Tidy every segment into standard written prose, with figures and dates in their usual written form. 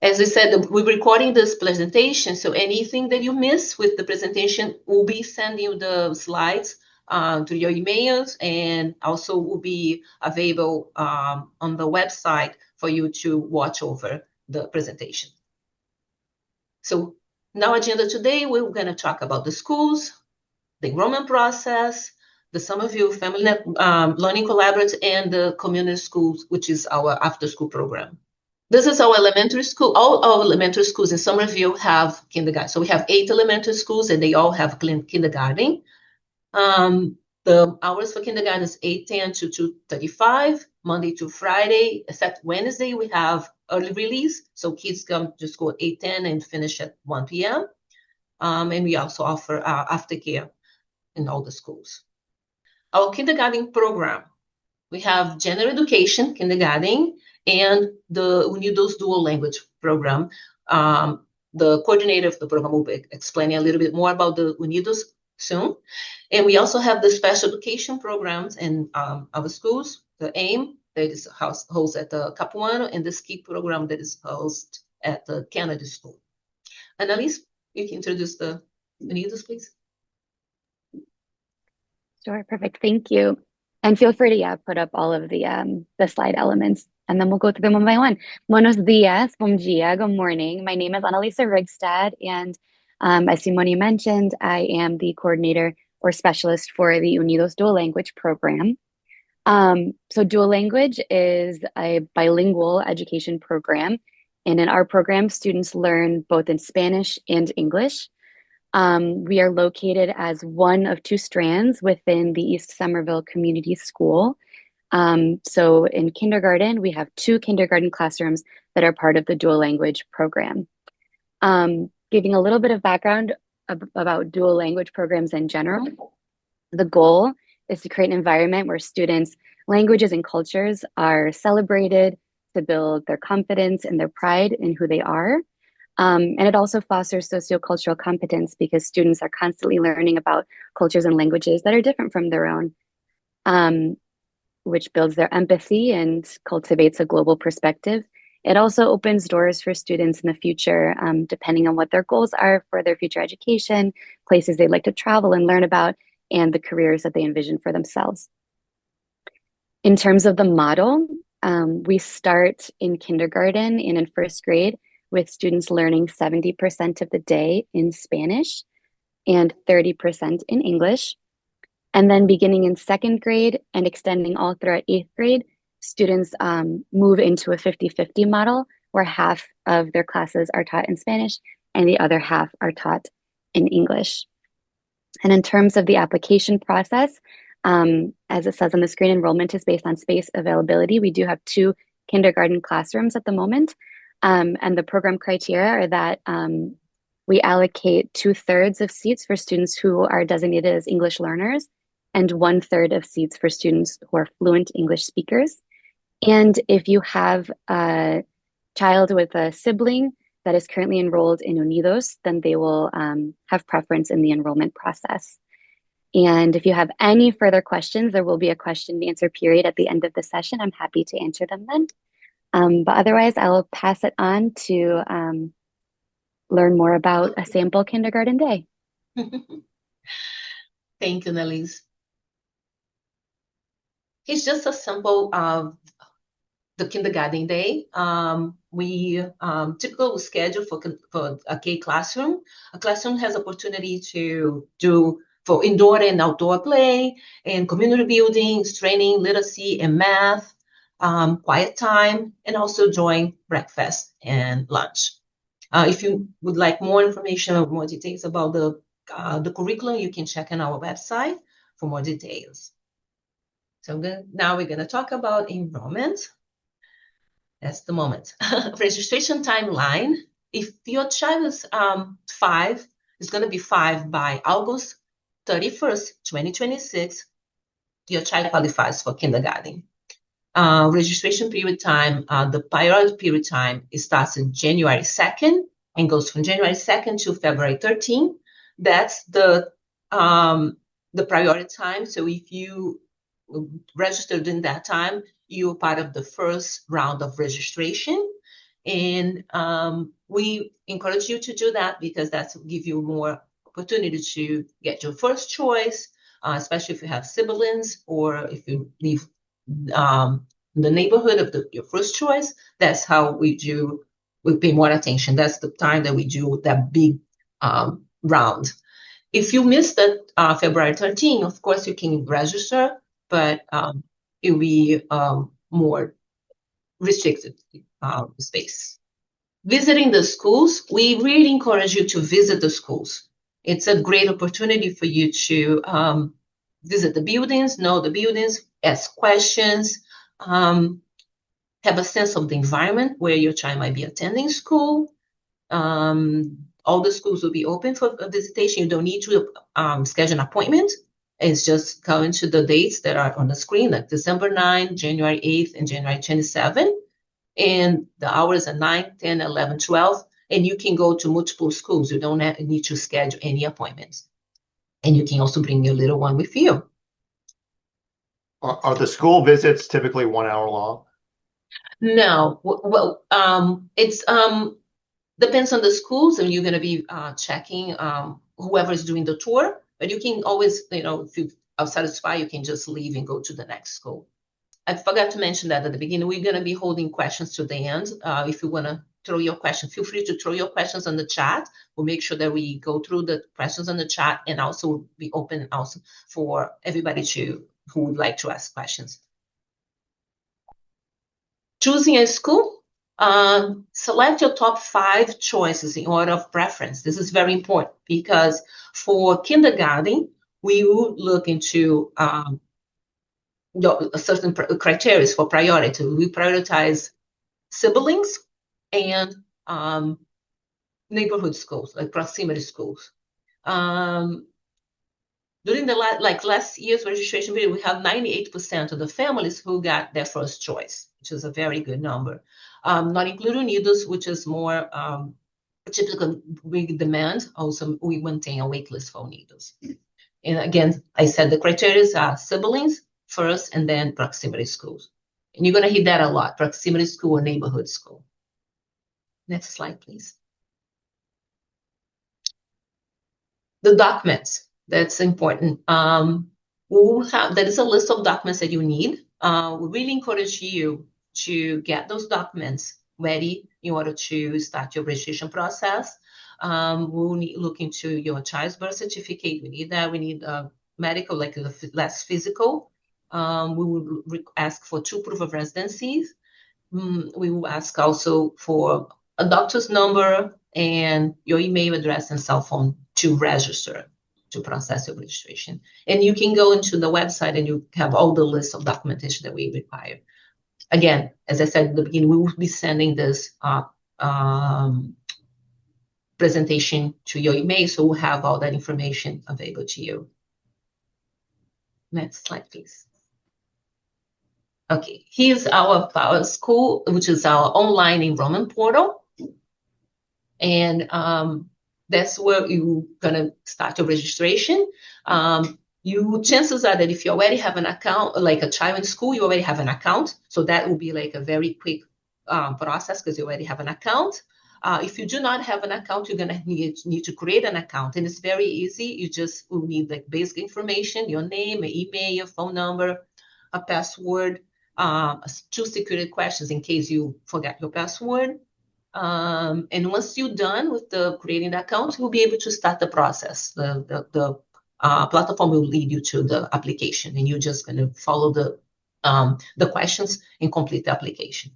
As we said, we're recording this presentation, so anything that you miss with the presentation, we'll be sending you the slides to your emails, and also will be available on the website for you to watch over the presentation. So now agenda today, we're going to talk about the schools, the enrollment process, the Somerville Family Learning Collaborative, and the community schools, which is our after-school program. This is our elementary school. All our elementary schools in Somerville have kindergarten. So we have 8 elementary schools, and they all have kindergarten. The hours for kindergarten is 8:10 to 2:35, Monday to Friday, except Wednesday we have early release. So kids come to school at 8:10 and finish at 1 p.m. And we also offer aftercare in all the schools. Our kindergarten program, we have general education kindergarten and the Unidos dual language program. The coordinator of the program will be explaining a little bit more about the Unidos soon. And we also have the special education programs in our schools, the AIM that is hosted at the Capuano, and the SKI program that is hosted at the Kennedy School. Annalise, you can introduce the Unidos, please. Sure, perfect. Thank you. And feel free to put up all of the slide elements, and then we'll go through them one by one. Buenos dias, bom dia, good morning. My name is Annalisa Rigstad, and as Simone mentioned, I am the coordinator or specialist for the Unidos Dual Language program. So dual language is a bilingual education program, and in our program, students learn both in Spanish and English. We are located as one of 2 strands within the East Somerville Community School. So in kindergarten, we have 2 kindergarten classrooms that are part of the dual language program. Giving a little bit of background about dual language programs in general, the goal is to create an environment where students' languages and cultures are celebrated, to build their confidence and their pride in who they are. And it also fosters sociocultural competence because students are constantly learning about cultures and languages that are different from their own, which builds their empathy and cultivates a global perspective. It also opens doors for students in the future, depending on what their goals are for their future education, places they'd like to travel and learn about, and the careers that they envision for themselves. In terms of the model, we start in kindergarten and in first grade with students learning 70% of the day in Spanish and 30% in English. And then beginning in second grade and extending all throughout 8th grade, students move into a 50-50 model where half of their classes are taught in Spanish and the other half are taught in English. And in terms of the application process, as it says on the screen, enrollment is based on space availability. We do have 2 kindergarten classrooms at the moment. And the program criteria are that we allocate 2/3 of seats for students who are designated as English learners and 1/3 of seats for students who are fluent English speakers. And if you have a child with a sibling that is currently enrolled in Unidos, then they will have preference in the enrollment process. And if you have any further questions, there will be a question and answer period at the end of the session. I'm happy to answer them then. But otherwise, I will pass it on to learn more about a sample kindergarten day. Thank you, Annalise. It's just a sample of the kindergarten day. We typical schedule for a K classroom. A classroom has opportunity to do for indoor and outdoor play and community building, training, literacy, and math. Quiet time, and also join breakfast and lunch. If you would like more information or more details about the curriculum, you can check on our website for more details. So now we're going to talk about enrollment. That's the moment. Registration timeline. If your child is 5, it's going to be 5 by August 31st, 2026. Your child qualifies for kindergarten. Registration period time, the priority period time, it starts in January 2nd and goes from January 2nd to February 13th. That's the priority time. So if you registered in that time, you're part of the first round of registration. And we encourage you to do that because that's give you more opportunity to get your first choice, especially if you have siblings or if you live the neighborhood of your first choice. That's how we pay more attention. That's the time that we do that big round. If you missed that February 13, of course, you can register, but it will be more restricted space. Visiting the schools, we really encourage you to visit the schools. It's a great opportunity for you to visit the buildings, know the buildings, ask questions, have a sense of the environment where your child might be attending school. All the schools will be open for visitation. You don't need to schedule an appointment. It's just going to the dates that are on the screen, like December 9, January 8th, and January 27th. And the hours are 9, 10, 11, 12. And you can go to multiple schools. You don't need to schedule any appointments. And you can also bring your little one with you. Are the school visits typically 1 hour long? No. Well, it's depends on the schools, and you're going to be checking whoever is doing the tour. But you can always, if you are satisfied, you can just leave and go to the next school. I forgot to mention that at the beginning. We're going to be holding questions to the end. If you want to throw your question, feel free to throw your questions on the chat. We'll make sure that we go through the questions on the chat and also be open also for everybody who would like to ask questions. Choosing a school, select your top 5 choices in order of preference. This is very important because for kindergarten, we will look into certain criteria for priority. We prioritize siblings and neighborhood schools, like proximity schools. During the last year's registration period, we have 98% of the families who got their first choice, which is a very good number. Not including Unidos, which is more typical big demand. Also, we maintain a wait list for Unidos. And again, I said the criteria are siblings first and then proximity schools. And you're going to hear that a lot, proximity school or neighborhood school. Next slide, please. The documents, that's important. There is a list of documents that you need. We really encourage you to get those documents ready in order to start your registration process. We'll need look into your child's birth certificate. We need that. We need medical, like the last physical. We will ask for 2 proof of residencies. We will ask also for a doctor's number and your email address and cell phone to register, to process your registration. And you can go into the website and you have all the list of documentation that we require. Again, as I said at the beginning, we will be sending this presentation to your email, so we'll have all that information available to you. Next slide, please. Okay, here's our Power School, which is our online enrollment portal. And that's where you're gonna start your registration. Chances are that if you already have an account, like a child in school, you already have an account. So that will be like a very quick process because you already have an account. If you do not have an account, you're gonna need to create an account, and it's very easy. You just will need like basic information, your name, your email, your phone number, a password, 2 security questions in case you forget your password. And once you're done with creating the account, you'll be able to start the process. The platform will lead you to the application, and you're just going to follow the questions and complete the application.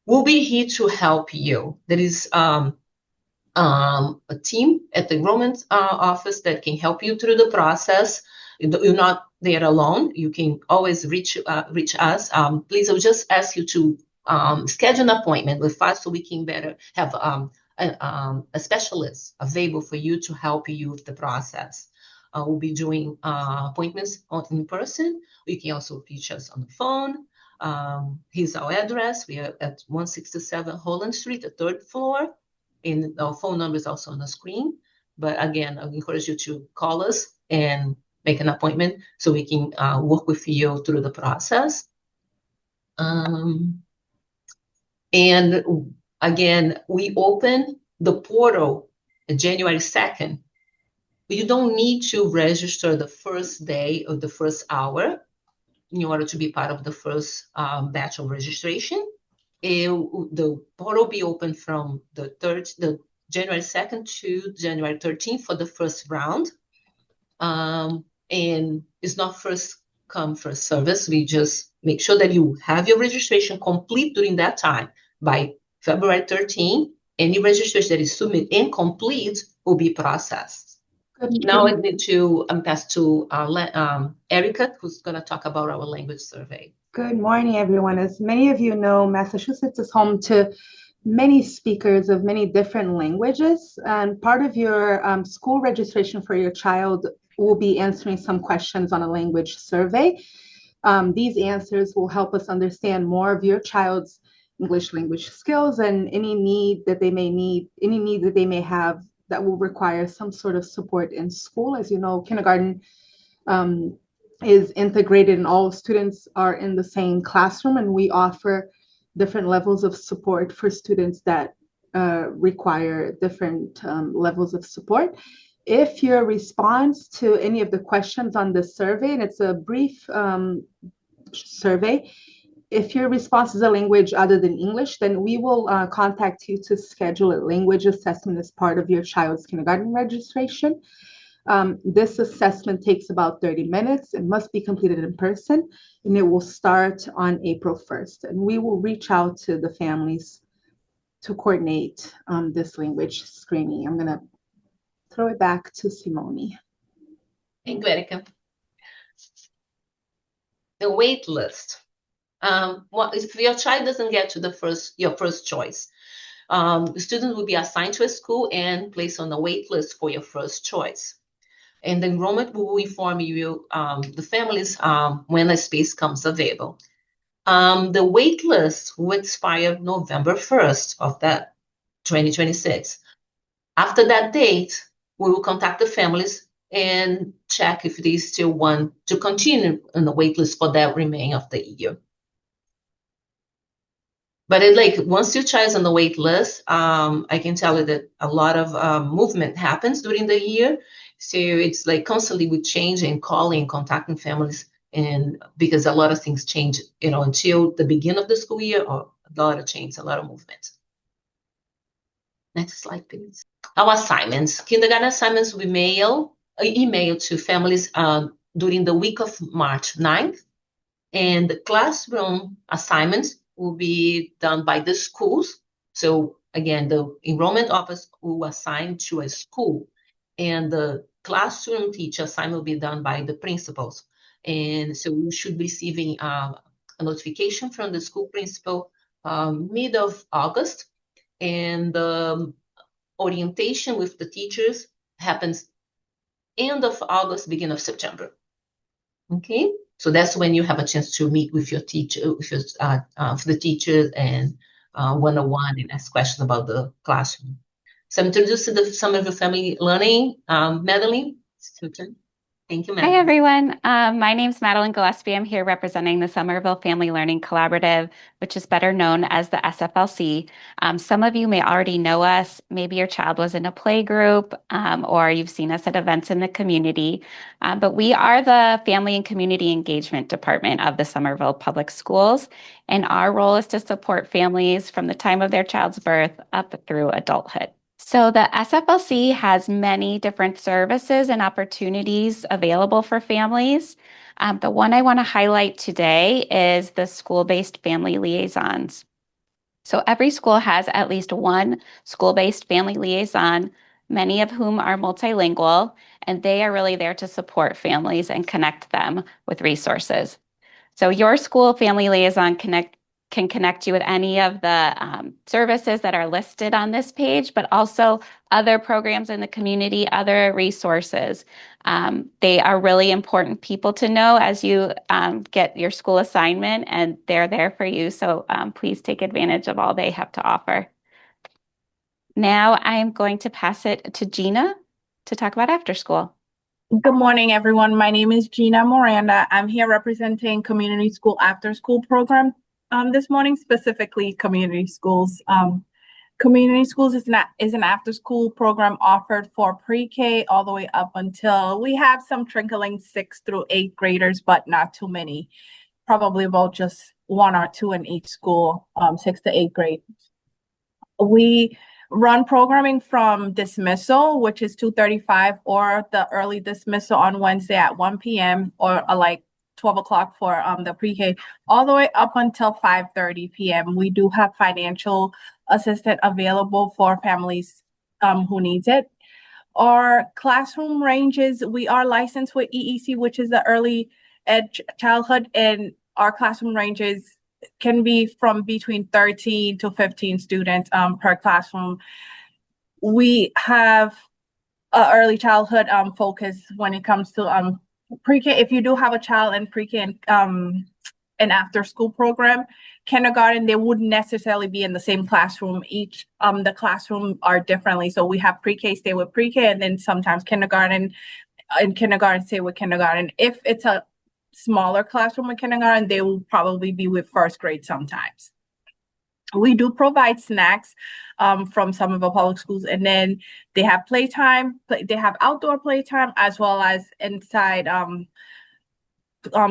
We'll be here to help you. There is a team at the Enrollment Office that can help you through the process. You're not there alone. You can always reach us. Please, I'll just ask you to schedule an appointment with us so we can better have a specialist available for you to help you with the process. We'll be doing appointments in person. You can also reach us on the phone. Here's our address. We are at 167 Holland Street, the 3rd floor. And our phone number is also on the screen. But again, I encourage you to call us and make an appointment so we can work with you through the process. And again, we open the portal January 2nd. You don't need to register the first day or the first hour in order to be part of the first batch of registration. The portal will be open from the January 2nd to January 13th for the first round. And it's not first come, first service. We just make sure that you have your registration complete during that time. By February 13, any registration that is submitted incomplete will be processed. Now I need to pass to Erica, who's going to talk about our language survey. Good morning, everyone. As many of you know, Massachusetts is home to many speakers of many different languages. And part of your school registration for your child will be answering some questions on a language survey. These answers will help us understand more of your child's English language skills and any need that they may have that will require some sort of support in school. As you know, kindergarten is integrated and all students are in the same classroom, and we offer different levels of support for students that require different levels of support. If your response to any of the questions on the survey, and it's a brief survey, if your response is a language other than English, then we will contact you to schedule a language assessment as part of your child's kindergarten registration. This assessment takes about 30 minutes. It must be completed in person, and it will start on April 1st. And we will reach out to the families to coordinate this language screening. I'm going to throw it back to Simone. Thank you, Erica. The wait list. If your child doesn't get to your first choice, the student will be assigned to a school and placed on the wait list for your first choice. And the enrollment will inform you, the families, when a space comes available. The wait list will expire November 1st of that 2026. After that date, we will contact the families and check if they still want to continue on the wait list for that remaining of the year. But once your child is on the wait list, I can tell you that a lot of movement happens during the year. So it's constantly with change and calling, contacting families, and because a lot of things change, until the beginning of the school year, or a lot of change, a lot of movement. Next slide, please. Our assignments. Kindergarten assignments will email to families during the week of March 9th. And the classroom assignments will be done by the schools. So again, the Enrollment Office will assign to a school, and the classroom teacher assignment will be done by the principals. And so you should be receiving a notification from the school principal mid of August, and the orientation with the teachers happens end of August, beginning of September. Okay. So that's when you have a chance to meet with your teacher, for the teachers, and one-on-one, and ask questions about the classroom. So I'm introducing the Somerville Family Learning. Madeline, it's your turn. Thank you, Madeline. Hi, everyone. My name is Madeline Gillespie. I'm here representing the Somerville Family Learning Collaborative, which is better known as the SFLC. Some of you may already know us. Maybe your child was in a play group, or you've seen us at events in the community. But we are the Family and Community Engagement Department of the Somerville Public Schools, and our role is to support families from the time of their child's birth up through adulthood. So the SFLC has many different services and opportunities available for families. The one I want to highlight today is the school-based family liaisons. So every school has at least one school-based family liaison, many of whom are multilingual, and they are really there to support families and connect them with resources. So your school family liaison can connect you with any of the services that are listed on this page, but also other programs in the community, other resources. They are really important people to know as you get your school assignment, and they're there for you. So please take advantage of all they have to offer. Now I'm going to pass it to Gina to talk about after school. Good morning, everyone. My name is Gina Miranda. I'm here representing Community School After School Program this morning, specifically community schools. community schools is an after school program offered for pre-K all the way up until we have some trickling 6th through 8th graders, but not too many. Probably about just 1 or 2 in each school, 6th to 8th grade. We run programming from dismissal, which is 2:35, or the early dismissal on Wednesday at 1 p.m. or like 12 o'clock for the pre-K, all the way up until 5:30 p.m. We do have financial assistance available for families who needs it. Our classroom ranges, we are licensed with EEC, which is the early ed childhood, and our classroom ranges can be from between 13 to 15 students per classroom. We have an early childhood focus when it comes to pre-K. If you do have a child in pre-K and an after school program, kindergarten, they wouldn't necessarily be in the same classroom. Each the classroom are differently. So we have pre-K stay with pre-K, and then sometimes kindergarten stay with kindergarten. If it's a smaller classroom in kindergarten, they will probably be with first grade sometimes. We do provide snacks from some of our public schools, and then they have playtime. They have outdoor playtime as well as inside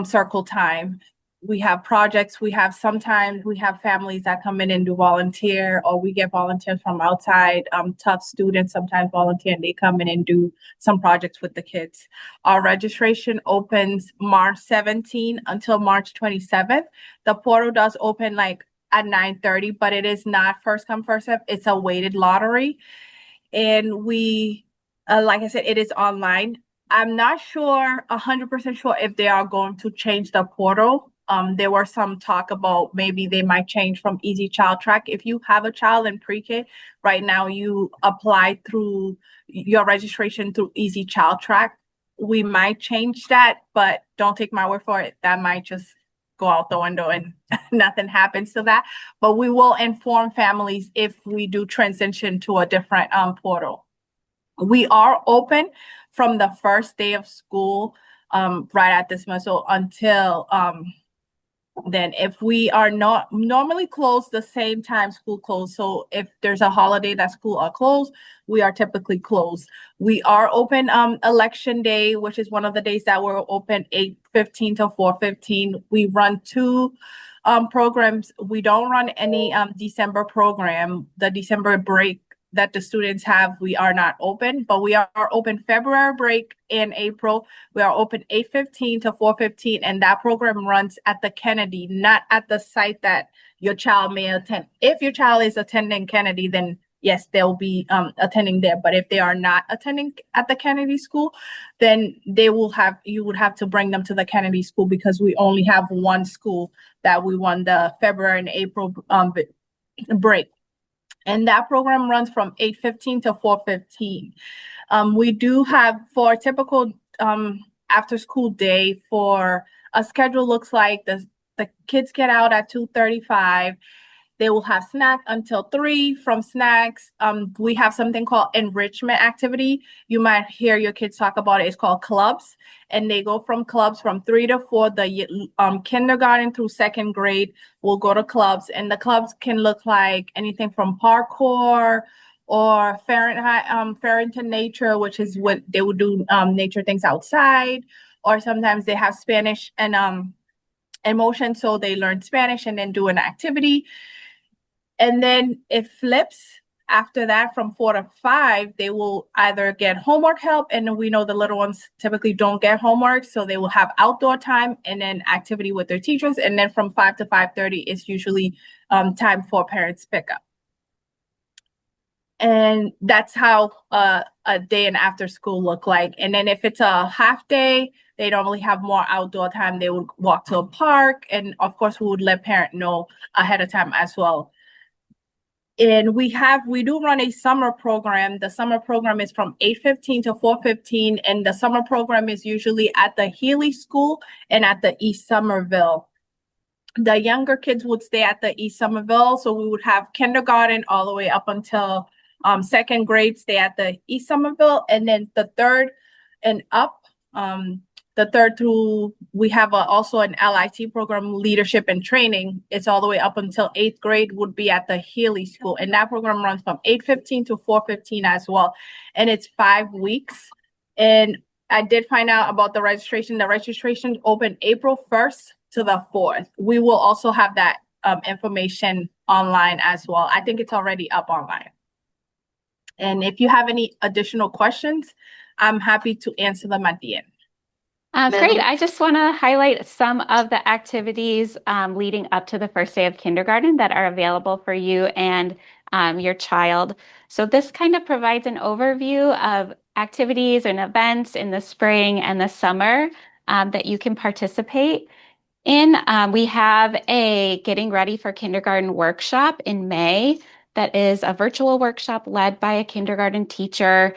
circle time. We have projects. Sometimes we have families that come in and do volunteer, or we get volunteers from outside. Tough students sometimes volunteer and they come in and do some projects with the kids. Our registration opens March 17 until March 27th. The portal does open like at 9:30, but it is not first come, first serve. It's a weighted lottery. And we, like I said, it is online. I'm not 100% sure if they are going to change the portal. There were some talk about maybe they might change from Easy Child Track. If you have a child in pre-K, right now you apply through your registration through Easy Child Track. We might change that, but don't take my word for it. That might just go out the window and nothing happens to that. But we will inform families if we do transition to a different portal. We are open from the first day of school, right at dismissal until then. If we are not normally closed the same time school closed, so if there's a holiday that school are closed, we are typically closed. We are open election day, which is one of the days that we're open 8:15 to 4:15. We run 2 programs. We don't run any December program. The December break that the students have, we are not open, but we are open February break in April. We are open 8:15 to 4:15, and that program runs at the Kennedy, not at the site that your child may attend. If your child is attending Kennedy, then yes, they'll be attending there. But if they are not attending at the Kennedy school, then you would have to bring them to the Kennedy school, because we only have one school that we run the February and April break. And that program runs from 8:15 to 4:15. We do have, for a typical after school day, for a schedule looks like the kids get out at 2:35. They will have snack until 3. From snacks, we have something called enrichment activity. You might hear your kids talk about it. It's called clubs. And they go from clubs from 3 to 4. The kindergarten through 2nd grade will go to clubs. And the clubs can look like anything from parkour or Farrington Nature, which is what they would do, nature things outside. Or sometimes they have Spanish and emotion, so they learn Spanish and then do an activity. And then it flips after that. From 4 to 5, they will either get homework help, and we know the little ones typically don't get homework, so they will have outdoor time and then activity with their teachers. And then from 5 to 5:30 is usually time for parents pickup. And that's how a day and after school look like. And then if it's a half day, they normally have more outdoor time. They would walk to a park, and of course we would let parent know ahead of time as well. And we do run a summer program. The summer program is from 8:15 to 4:15, and the summer program is usually at the Healy School and at the East Somerville. The younger kids would stay at the East Somerville, so we would have kindergarten all the way up until 2nd grade stay at the East Somerville, and then the 3rd and up, the The third through, we have also an LIT program, leadership and training. It's all the way up until 8th grade would be at the Healy School. And that program runs from 8:15 to 4:15 as well. And it's 5 weeks. And I did find out about the registration. The registration opened April 1st to the 4th. We will also have that information online as well. I think it's already up online. And if you have any additional questions, I'm happy to answer them at the end. Great. I just want to highlight some of the activities leading up to the first day of kindergarten that are available for you and your child. So this kind of provides an overview of activities and events in the spring and the summer that you can participate in. We have a Getting Ready for Kindergarten workshop in May. That is a virtual workshop led by a kindergarten teacher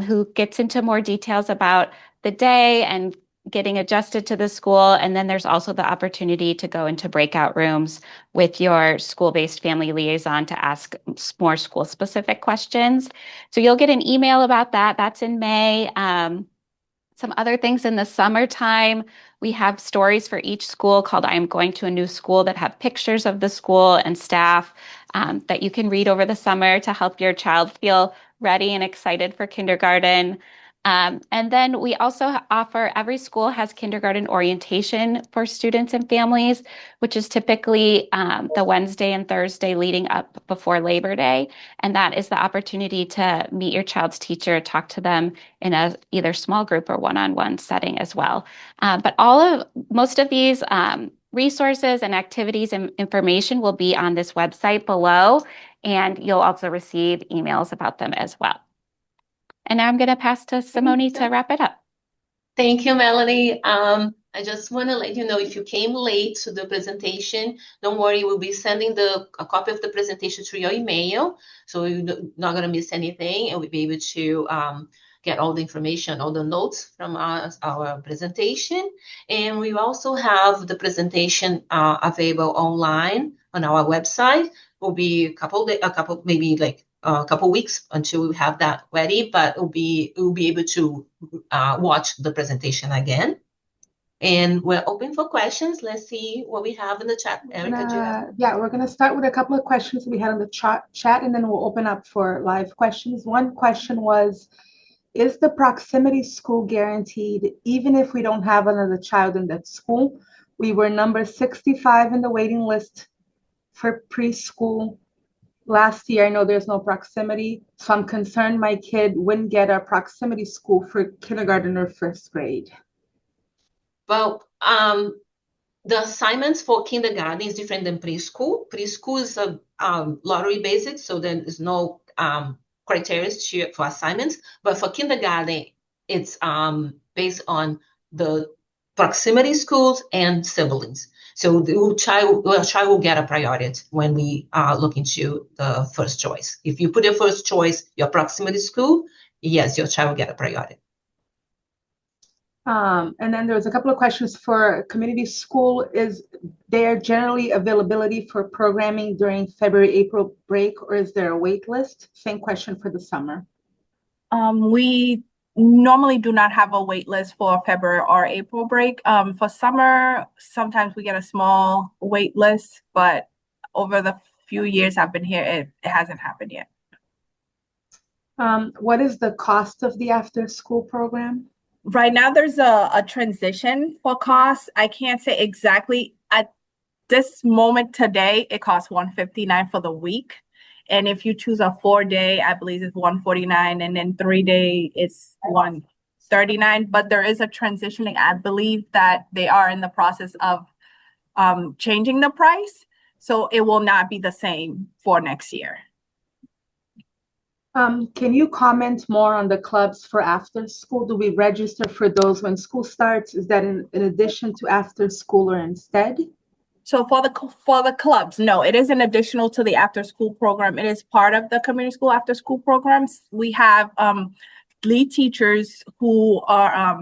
who gets into more details about the day and getting adjusted to the school. And then there's also the opportunity to go into breakout rooms with your school-based family liaison to ask more school-specific questions. So you'll get an email about that. That's in May. Some other things in the summertime, we have stories for each school called I Am Going to a New School that have pictures of the school and staff that you can read over the summer to help your child feel ready and excited for kindergarten. And then we also offer, every school has kindergarten orientation for students and families, which is typically the Wednesday and Thursday leading up before Labor Day. And that is the opportunity to meet your child's teacher, talk to them in a either small group or one-on-one setting as well. But most of these resources and activities and information will be on this website below, and you'll also receive emails about them as well. And now I'm going to pass to Simone to wrap it up. Thank you, Melanie. I just want to let you know, if you came late to the presentation, don't worry, we'll be sending a copy of the presentation to your email, so you're not going to miss anything, and we'll be able to get all the information, all the notes from our presentation. And we also have the presentation available online on our website. Will be a couple weeks until we have that ready, but we'll be able to watch the presentation again. And we're open for questions. Let's see what we have in the chat. Erica, do you have? Yeah, we're going to start with a couple of questions we had in the chat, and then we'll open up for live questions. One question was, is the proximity school guaranteed even if we don't have another child in that school? We were number 65 in the waiting list for preschool last year. I know there's no proximity, so I'm concerned my kid wouldn't get a proximity school for kindergarten or first grade. Well, the assignments for kindergarten is different than preschool. Preschool is a lottery based, so there is no criteria for assignments. But for kindergarten, it's based on the proximity schools and siblings. So your child will get a priority when we look into the first choice. If you put your first choice, your proximity school, yes, your child will get a priority. And then there was a couple of questions for community school. Is there generally availability for programming during February, April break, or is there a wait list? Same question for the summer. We normally do not have a wait list for February or April break. For summer, sometimes we get a small wait list, but over the few years I've been here, it hasn't happened yet. What is the cost of the after school program? Right now, there's a transition for costs. I can't say exactly. At this moment today, it costs $159 for the week. And if you choose a 4-day, I believe it's $149, and then 3-day, it's $139. But there is a transitioning. I believe that they are in the process of changing the price. So it will not be the same for next year. Can you comment more on the clubs for after school? Do we register for those when school starts? Is that in addition to after school or instead? So for the clubs, no, it is an additional to the after school program. It is part of the community school after school programs. We have lead teachers who are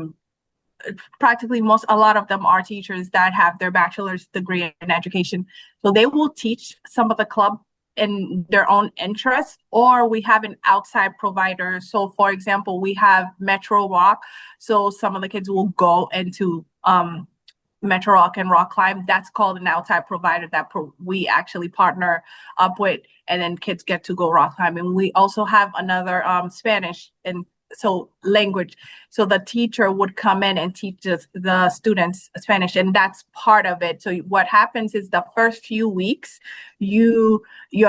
practically a lot of them are teachers that have their bachelor's degree in education. So they will teach some of the club in their own interest, or we have an outside provider. So for example, we have Metro Rock. So some of the kids will go into Metro Rock and rock climb. That's called an outside provider that we actually partner up with, and then kids get to go rock climbing. We also have another Spanish and so language. So the teacher would come in and teach the students Spanish, and that's part of it. So what happens is the first few weeks, your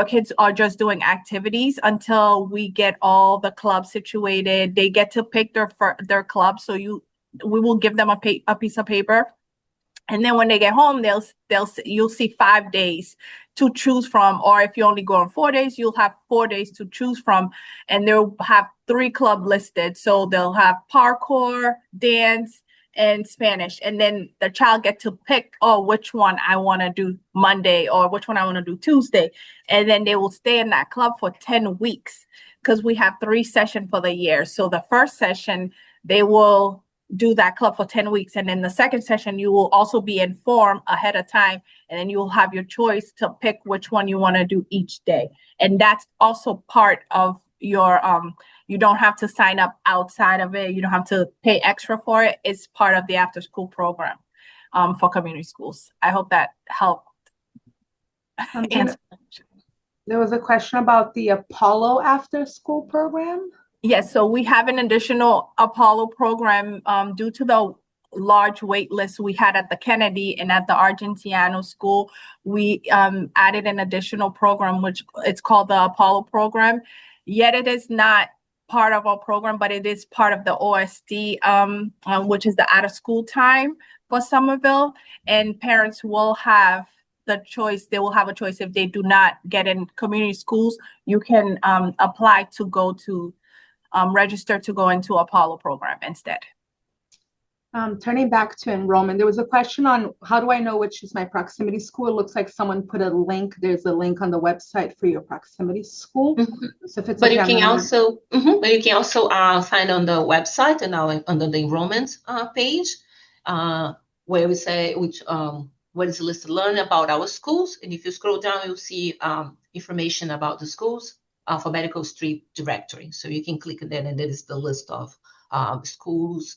kids are just doing activities until we get all the clubs situated. They get to pick their club. So we will give them a piece of paper. And then when they get home, you'll see 5 days to choose from, or if you only go on 4 days, you'll have 4 days to choose from, and they'll have 3 clubs listed. So they'll have parkour, dance, and Spanish, and then the child get to pick, which one I want to do Monday or which one I want to do Tuesday, and then they will stay in that club for 10 weeks because we have 3 sessions for the year. So the first session, they will do that club for 10 weeks. And then the second session, you will also be informed ahead of time. And then you will have your choice to pick which one you want to do each day. And that's also part of your, you don't have to sign up outside of it. You don't have to pay extra for it. It's part of the after school program for community schools. I hope that helped answer. There was a question about the Apollo after school program. Yes, so we have an additional Apollo program due to the large wait list we had at the Kennedy and at the Argentiano school. We added an additional program, which it's called the Apollo program. Yet it is not part of our program, but it is part of the OSD, which is the out of school time for Somerville. And parents will have the choice. They will have a choice if they do not get in community schools. You can apply to go to register to go into Apollo program instead. Turning back to enrollment, there was a question on how do I know which is my proximity school? It looks like someone put a link. There's a link on the website for your proximity school. Mm-hmm. So if it's but, you can also, but you can also find on the website and now under the enrollment page where we say which what is listed, learn about our schools. And if you scroll down, you'll see information about the schools. Alphabetical street directory. So you can click there and there is the list of schools,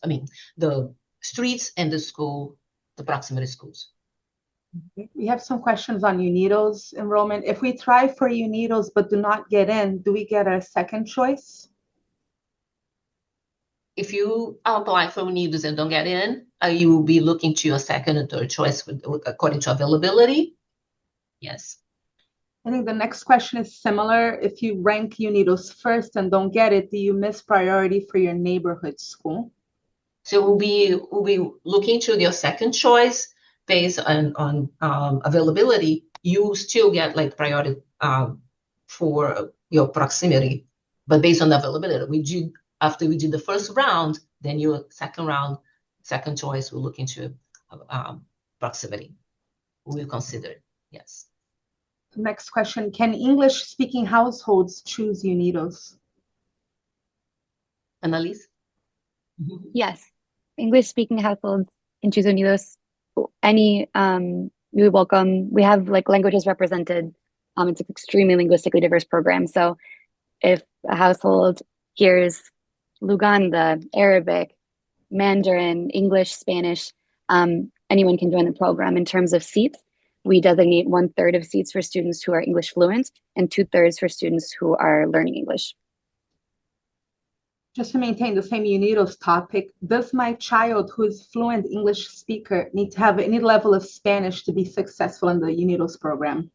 the streets and the proximity schools. We have some questions on UNIDO's enrollment. If we try for UNIDO's but do not get in, do we get a second choice? If you apply for UNIDO's and don't get in, you will be looking to your second and third choice according to availability. Yes. I think the next question is similar. If you rank UNIDO's first and don't get it, do you miss priority for your neighborhood school? So we'll be looking to your second choice based on availability. You still get like priority for your proximity, but based on the availability. After we do the first round, then your second choice, we'll look into proximity. We'll consider it, yes. Next question, can English-speaking households choose UNIDO's? Annalise? Yes, English-speaking households can choose UNIDO's. We welcome, we have like languages represented. It's an extremely linguistically diverse program. So if a household hears Luganda, Arabic, Mandarin, English, Spanish, anyone can join the program. In terms of seats, we designate 1/3 of seats for students who are English fluent and 2/3 for students who are learning English. Just to maintain the same UNIDO's topic, does my child who is fluent English speaker need to have any level of Spanish to be successful in the UNIDO's program?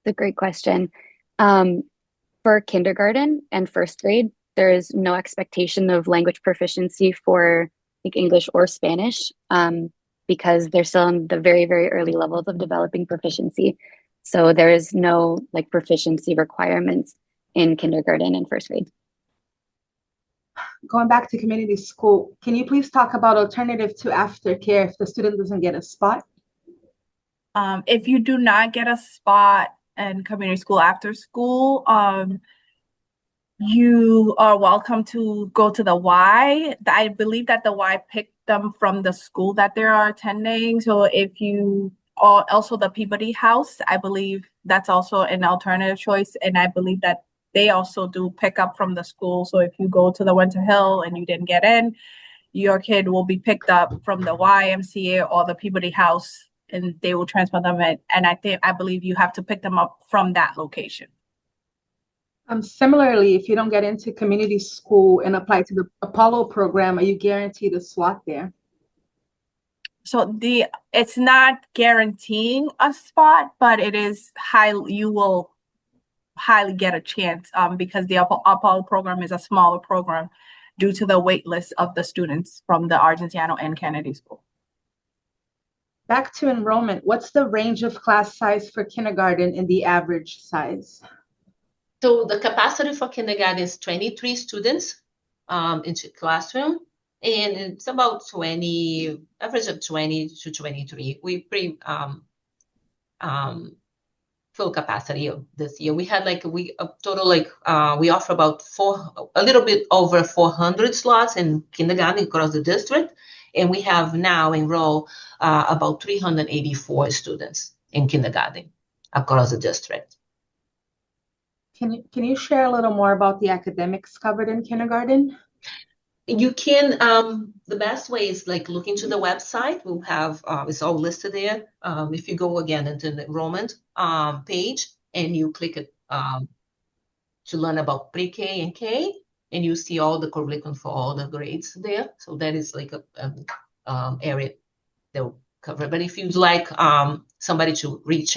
That's a great question. For kindergarten and first grade, there is no expectation of language proficiency for like English or Spanish. Because they're still in the very, very early levels of developing proficiency. So there is no like proficiency requirements in kindergarten and first grade. Going back to community school, can you please talk about alternative to aftercare if the student doesn't get a spot? If you do not get a spot in community school after school, you are welcome to go to the Y. I believe that the Y picked them from the school that they are attending. So if you also the Peabody House. I believe that's also an alternative choice. And I believe that they also do pick up from the school. So if you go to the Winter Hill and you didn't get in, your kid will be picked up from the YMCA or the Peabody House, and they will transfer them in. And I believe you have to pick them up from that location. Similarly, if you don't get into community school and apply to the Apollo program, are you guaranteed a slot there? So it's not guaranteeing a spot, but it is you will highly get a chance because the Apollo program is a smaller program due to the wait list of the students from the Argentiano and Kennedy School. Back to enrollment, what's the range of class size for kindergarten and the average size? So the capacity for kindergarten is 23 students into classroom, and it's about 20, average of 20 to 23. We pretty full capacity of this year. We had a total we offer about a little bit over 400 slots in kindergarten across the district, and we have now enrolled about 384 students in kindergarten across the district. Can you share a little more about the academics covered in kindergarten? You can, the best way is look into the website. We'll have, it's all listed there. If you go again into the enrollment page and you click it to learn about pre-K and K, and you see all the curriculum for all the grades there. So that is like a area they'll cover. But if you'd like somebody to reach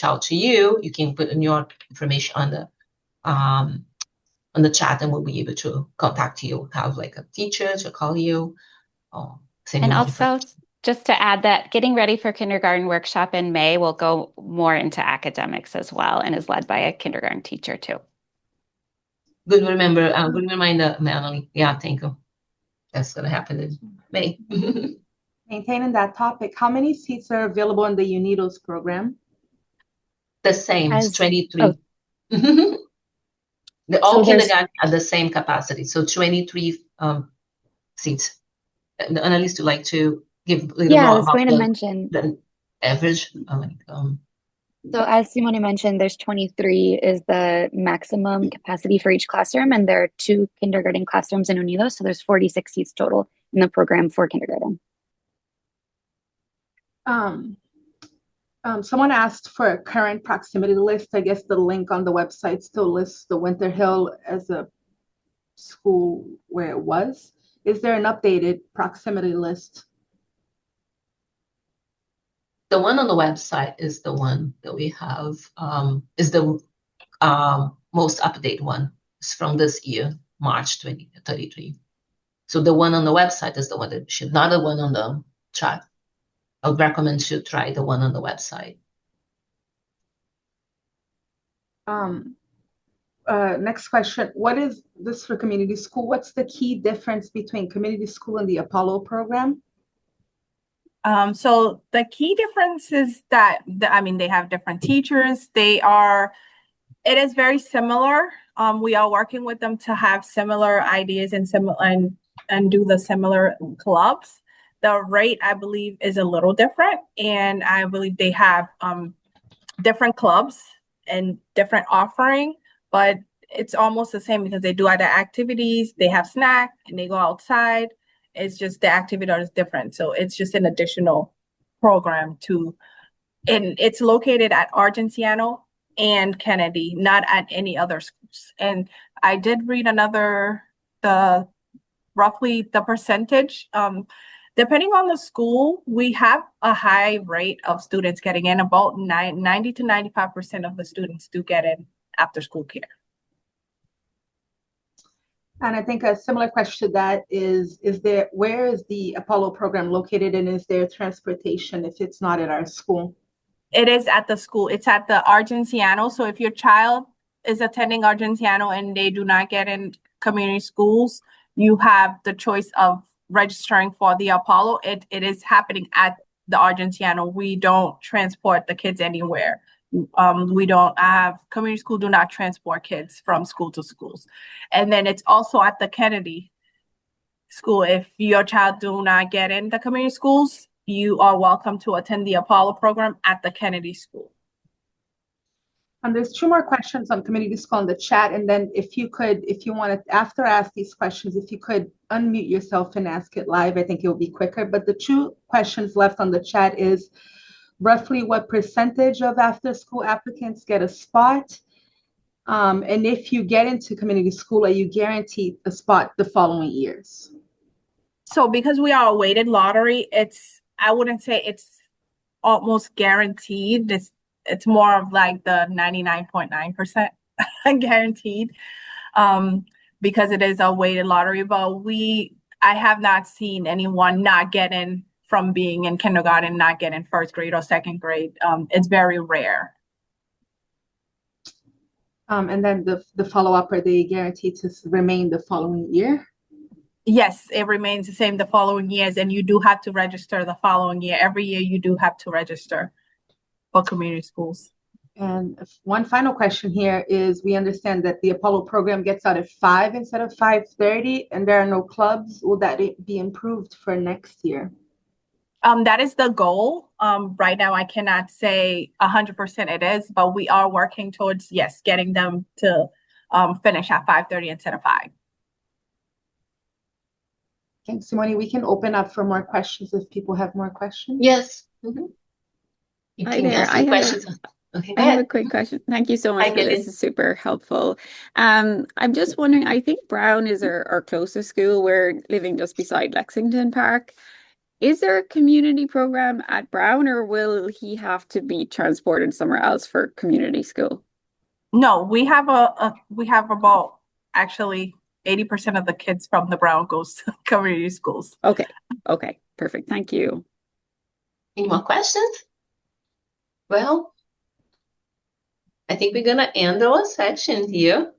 out to you, you can put in your information on the chat, and we'll be able to contact you, have a teacher to call you. And also, just to add that getting ready for kindergarten workshop in May will go more into academics as well, and is led by a kindergarten teacher too. Good reminder, Melanie. Yeah, thank you. That's going to happen in May. Maintaining that topic, how many seats are available in the UNIDOS program? The same, it's 23. Oh. All kindergarten at the same capacity, so 23 seats. And Annalise, would like to give a little more I was about going to mention the average. So as Simone mentioned, there's 23 is the maximum capacity for each classroom, and there are 2 kindergarten classrooms in Unidos, so there's 46 seats total in the program for kindergarten. Someone asked for a current proximity list. I guess the link on the website still lists the Winter Hill as a school where it was. Is there an updated proximity list? The one on the website is the one that we have, is the most up-to-date one. It's from this year, March 2033. So the one on the website is the one that should, not the one on the chat. I would recommend to try the one on the website. Next question. What is this for community school? What's the key difference between community school and the Apollo program? So the key difference is that, they have different teachers. It is very similar. We are working with them to have similar ideas and do the similar clubs. The rate, I believe, is a little different, and I believe they have different clubs and different offering, but it's almost the same because they do other activities, they have snack, and they go outside. It's just the activity is different. So it's just an additional program and it's located at Argentiano and Kennedy, not at any other schools. And I did read roughly the percentage. Depending on the school, we have a high rate of students getting in. About 90 to 95% of the students do get in after school care. And I think a similar question to that is where is the Apollo program located, and is there transportation if it's not at our school? It is at the school. It's at the Argentiano. So if your child is attending Argentiano and they do not get in community schools, you have the choice of registering for the Apollo. It is happening at the Argentiano. We don't transport the kids anywhere. We don't have community school do not transport kids from school to schools. And then it's also at the Kennedy school. If your child do not get in the community schools, you are welcome to attend the Apollo program at the Kennedy School. There's 2 more questions on community school in the chat. And then if you want to, after I ask these questions, if you could unmute yourself and ask it live, I think it will be quicker. But the 2 questions left on the chat is roughly what percentage of after school applicants get a spot? And if you get into community school, are you guaranteed a spot the following years? So because we are a weighted lottery, I wouldn't say it's almost guaranteed. It's more of like the 99.9% guaranteed, because it is a weighted lottery. But I have not seen anyone not get in from being in kindergarten, not get in first grade or second grade. It's very rare. And then the follow-up, are they guaranteed to remain the following year? Yes, it remains the same the following years, and you do have to register the following year. Every year you do have to register for community schools. And one final question here is, we understand that the Apollo program gets out at 5 instead of 5:30, and there are no clubs. Will that be improved for next year? That is the goal. Right now, I cannot say 100% it is, but we are working towards, yes, getting them to finish at 5:30 instead of 5. Thanks, Simone. We can open up for more questions if people have more questions. Yes. Mm-hmm. You Hi can there. ask some questions. Okay, go I have a ahead. quick question. Thank you so much Hi, for Kelly. this. It's super helpful. I'm just wondering, I think Brown is our closest school. We're living just beside Lexington Park. Is there a community program at Brown, or will he have to be transported somewhere else for community school? No, we have about actually 80% of the kids from the Brown goes to community schools. Okay. Okay. Perfect. Thank you. Any more questions? Well, I think we're gonna end our section here.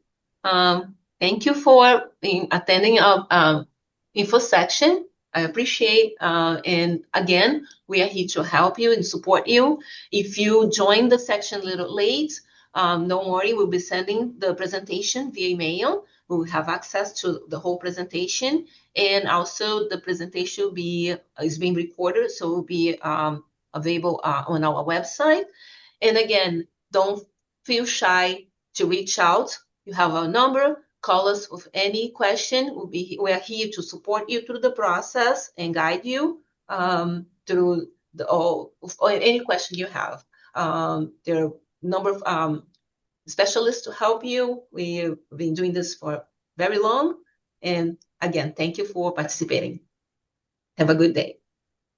Thank you for attending our info section. I appreciate, and again, we are here to help you and support you. If you joined the section a little late, don't worry, we'll be sending the presentation via email. We will have access to the whole presentation, and also the presentation is being recorded, so it will be available on our website. And again, don't feel shy to reach out. You have our number. Call us with any question. We are here to support you through the process and guide you through any question you have. There are a number of specialists to help you. We've been doing this for very long. And again, thank you for participating. Have a good day.